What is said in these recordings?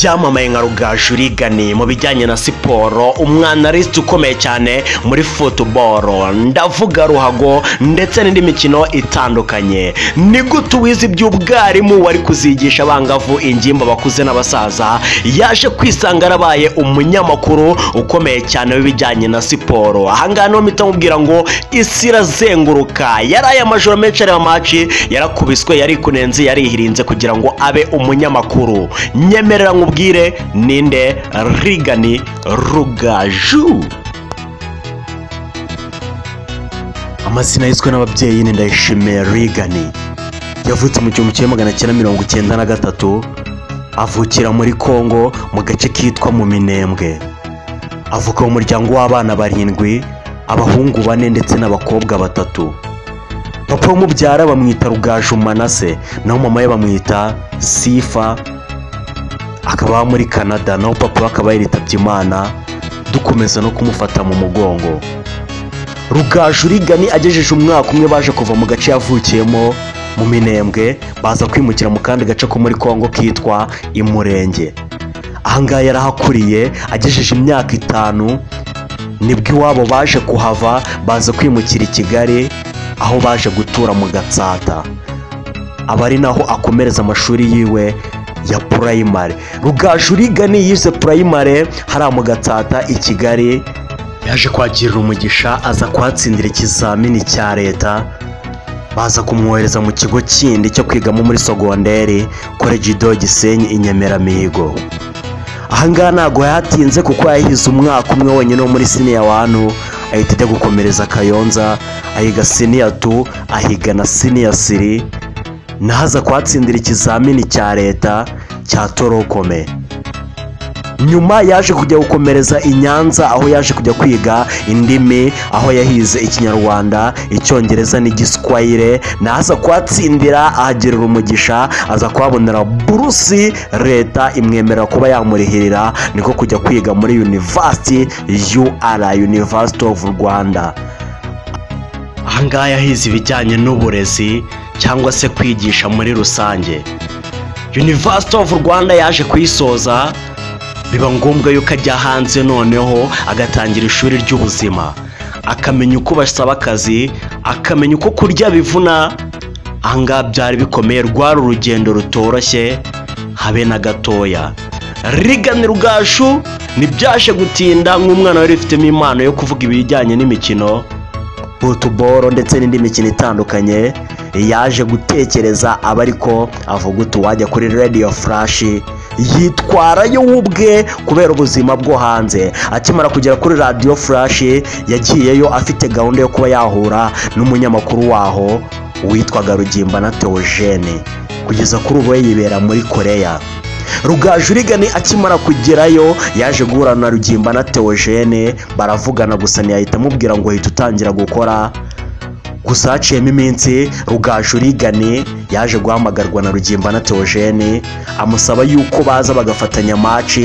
yamamaye nka Rugaju Rigani mu bijyanye na siporo, umwanalist ukomeye cyane muri football, ndavuga ruhago ndetse n'indi mikino itandukanye. Ni gute uwize iby'ubwarimu wari kuzigisha abangavu, ingimba, bakuze n'abasaza yaje kwisanga arabaye umunyamakuru ukomeye cyane w'ibijyanye na siporo. Ahangaha niho mpita mubwira ngo isi irazenguruka. Yaraye amajoro menshi ari amaci, yarakubiswe, yarikunenze, yarihirinze kugira ngo abe umunyamakuru. Nyemerera nkubwire ninde Rigani Rugaju. Amazina yiswe n'ababyeyi ni Ndayishimiye Rigani. Yavutse mu 1993, avukira muri Kongo mu gace kitwa mu Minembwe. Avuka mu muryango w'abana 7, abahungu 4 ndetse n'abakobwa 3. Papa w'umubyara bamwita Rugaju Manase, naho mama ye bamwita Sifa, akaba muri Canada, naho papa akaba yaritabye Imana. Dukomeza no kumufata mu mugongo. Rugaju Rigani agejeje umwaka umwe baje kuva mu gace yavukiyemo mu Minembwe, baza kwimukira mu kandi gace ko muri Kongo kitwa Imurenge. Ahangaha yarahakuriye, agejeje imyaka 5 nibwo iwabo baje kuhava, baza kwimukira i Kigali, aho baje gutura mu Gatsata. Abari naho akomereza amashuri yiwe ya primary. Rugaju Rigani yize primary hari mu Gatsata i Kigali. Yaje kwakirira umugisha, aza kwatsindira ikizamini cya leta, baza kumwohereza mu kigo kindi cyo kwigamo muri secondaire, College do Gisenyi i Nyamiramihigo. Ahangaha ntago yatinze kuko yahize umwaka umwe wenyine muri senior 1, ahita ajya gukomereza Kayonza, ahiga senior 2, ahiga na senior 3, nahaza kwatsindira ikizamini cya leta cya Torokome. Nyuma yaje kujya gukomereza i Nyanza, aho yaje kujya kwiga indimi, aho yahize Ikinyarwanda, Icyongereza n'Igiswahili. Nahaza kwatsindira, ahagirira umugisha, aza kwabonera burusi, leta imwemerera kuba yamurihirira, niko kujya kwiga muri University UR, University of Rwanda. Ahangaha yahize ibijyanye n'uburezi cyangwa se kwigisha muri rusange. University of Rwanda yaje kuyisoza, biba ngombwa yuko ajya hanze noneho agatangira ishuri ry'ubuzima, akamenya uko basaba akazi, akamenya uko kurya bivuna. Ahangaha byari bikomeye, rwari urugendo rutoroshye habe na gatoya. Rigani Rugaju ntibyaje gutinda, nk'umwana wari ufitemo impano yo kuvuga ibijyanye n'imikino, football ndetse n'indi mikino itandukanye. Yaje gutekereza abariko avuga uti wajya kuri Radio Flash, yitwarayo ubwe kubera ubuzima bwo hanze. Akimara kugera kuri Radio Flash, yagiyeyo afite gahunda yo kuba yahura n'umunyamakuru waho witwaga Rugimbana Theogene. Kugeza kuri ubu yibera muri Korea. Rugaju Rigani akimara kugerayo yaje guhura na Rugimbana Theogene, baravugana gusa ntiyahita amubwira ngo hita utangira gukora. Gusa haciyemo iminsi, Rugaju Rigani yaje guhamagarwa na Rugimbana Theogene, amusaba yuko baza bagafatanya match.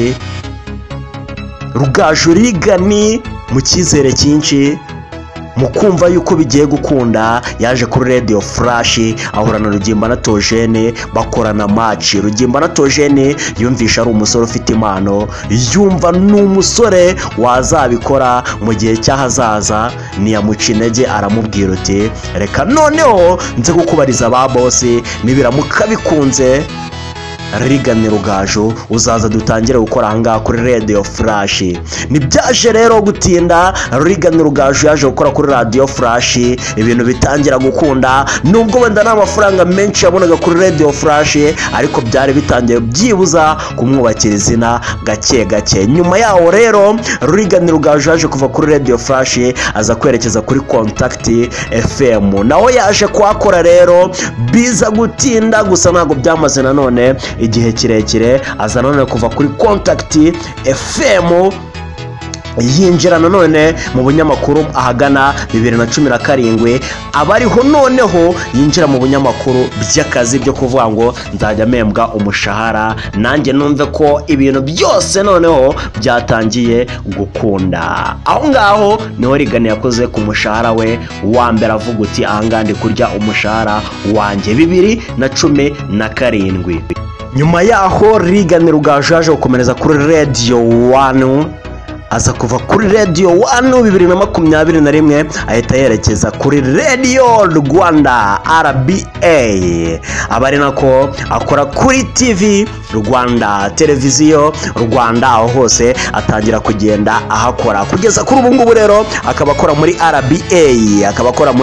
Rugaju Rigani mu cyizere cyinshi, mu kumva yuko bigiye gukunda, yaje kuri Radio Flash ahura na Rugimbana Theogene, bakorana match. Rugimbana Theogene yumvisha ari umusore ufite impano, yumva n'umusore wazabikora mu gihe cyahazaza, niyamuca intege, aramubwira uti reka noneho nze gukubariza ba boss, nibiramuka bikunze Rigani Rugaju uzaza dutangire gukora ahangaha kuri Radio Flash. Nibyaje rero gutinda, Rigani Rugaju yaje gukora kuri Radio Flash, ibintu bitangira gukunda, nubwo wenda n'amafaranga menshi yabonaga kuri Radio Flash, ariko byari bitangiye byibuza kumwubakira izina gake gake. Nyuma yaho rero Rigani Rugaju yaje kuva kuri Radio Flash, aza kwerekeza kuri Contact FM, naho yaje kuhakora rero, biza gutinda gusa ntago byamaze nanone igihe kirekire. Aza none kuva kuri Contact FM yinjira nanone mu bunyamakuru ahagana 2017, abariho noneho yinjira mu bunyamakuru by'akazi byo kuvuga ngo nzajya mpembwa umushahara, nanjye numve ko ibintu byose noneho byatangiye gukunda. Aho ngaho niho Rigani yakoze ku mushahara we wa mbere, avuga uti ahangaha ndi kurya umushahara wanjye 2017. nyuma yaho Regan Rugaju yaje gukomereza kuri Radio 1, aza kuva kuri Radio 1 2021 ahita yerekeza kuri Radio Rwanda RBA, abari nako akora kuri TV Rwanda, televiziyo Rwanda, aho hose atangira kugenda ahakora kugeza kuri ubu ngubu. Rero akaba akora muri RBA, akaba akora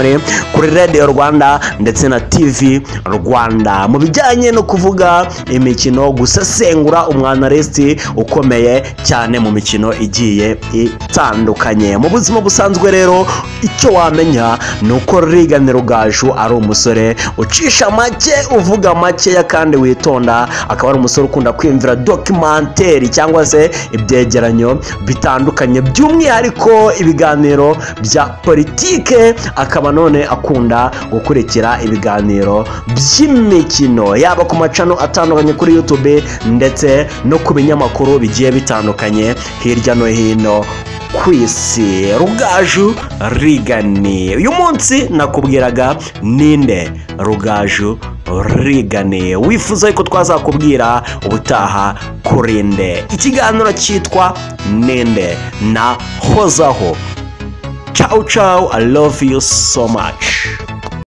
kuri Radio Rwanda ndetse na TV Rwanda mu bijyanye no kuvuga imikino, gusesengura umwanalisti ukomeye cyane mu mikino igiye itandukanye. Mu buzima busanzwe rero icyo wamenya nuko Regan Rugaju ari umusore ucisha make, uvuga make kandi witonda, akaba ari umusore ukunda kwimvira documentary cyangwa se ibyegeranyo bitandukanye, by'umwihariko ibiganiro bya politike, akaba none akunda gukurikira ibiganiro by'imikino yaba ku macano atandukanye kuri YouTube ndetse no ku binyamakuru bigiye bitandukanye hirya no hino ku isi. Rugaju Regan, uyu munsi nakubwiraga ninde Rugaju Regan, wifuza ko twazakubwira ubutaha kurinde. Ikiganiro cyitwa ninde na hozaho. Ciao ciao, I love you so much.